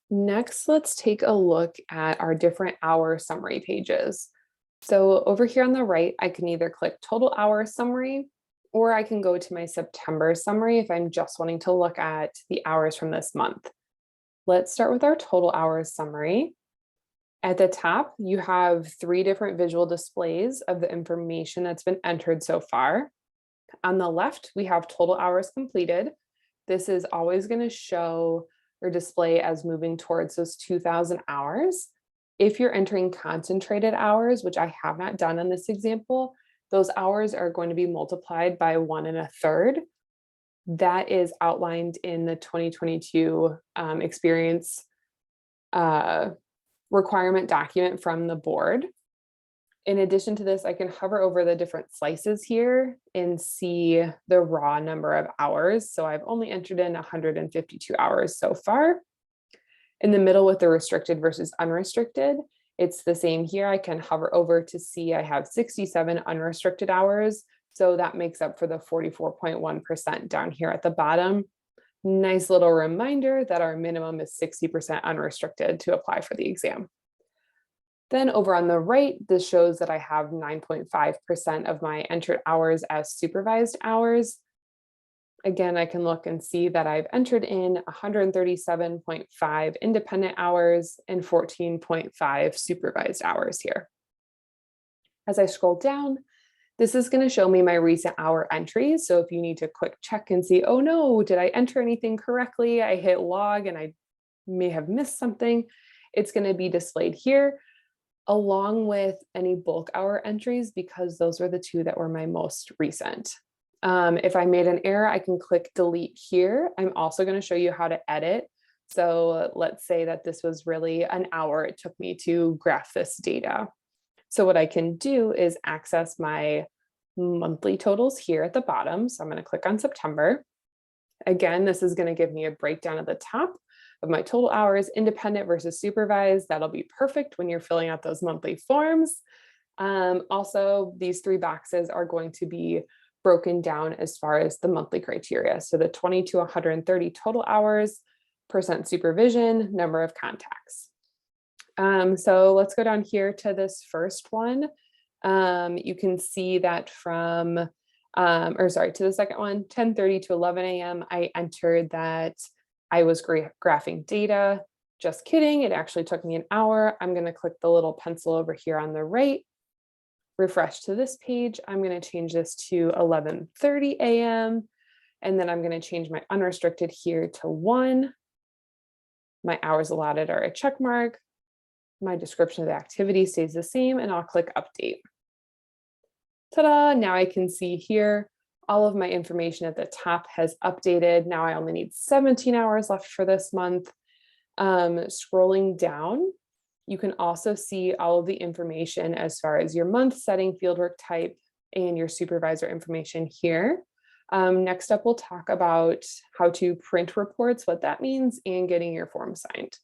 Next, let's take a look at our different hour summary pages. So over here on the right, I can either click total hour summary, or I can go to my September summary if I'm just wanting to look at the hours from this month. Let's start with our total hours summary. At the top, you have three different visual displays of the information that's been entered so far. On the left, we have total hours completed. This is always going to show or display as moving towards those 2,000 hours. If you're entering concentrated hours, which I have not done in this example, those hours are going to be multiplied by 1 1/3. That is outlined in the 2022 experience requirement document from the board. In addition to this, I can hover over the different slices here and see the raw number of hours. So I've only entered in 152 hours so far. In the middle with the restricted versus unrestricted, it's the same here. I can hover over to see I have 67 unrestricted hours. So that makes up for the 44.1% down here at the bottom. Nice little reminder that our minimum is 60% unrestricted to apply for the exam. Then over on the right, this shows that I have 9.5% of my entered hours as supervised hours. Again, I can look and see that I've entered in 137.5 independent hours and 14.5 supervised hours here. As I scroll down, this is going to show me my recent hour entries. So if you need to quick check and see, oh no, did I enter anything correctly? I hit log and I may have missed something. It's going to be displayed here, along with any bulk hour entries, because those were the two that were my most recent. If I made an error, I can click delete here. I'm also going to show you how to edit. So let's say that this was really an hour it took me to graph this data. So what I can do is access my monthly totals here at the bottom. So I'm going to click on September. Again, this is going to give me a breakdown at the top of my total hours, independent versus supervised. That'll be perfect when you're filling out those monthly forms. Also, these three boxes are going to be broken down as far as the monthly criteria. So the 20 to 130 total hours, percent supervision, number of contacts. So let's go down here to this first one. You can see that from, to the second one, 10:30 to 11 a.m., I entered that I was graphing data. Just kidding, it actually took me an hour. I'm going to click the little pencil over here on the right, refresh to this page. I'm going to change this to 11:30 a.m. And then I'm going to change my unrestricted here to 1. My hours allotted are a check mark. My description of the activity stays the same, and I'll click update. Ta-da, now I can see here all of my information at the top has updated. Now I only need 17 hours left for this month. Scrolling down, you can also see all of the information as far as your month, setting, fieldwork type, and your supervisor information here. Next up, we'll talk about how to print reports, what that means, and getting your form signed.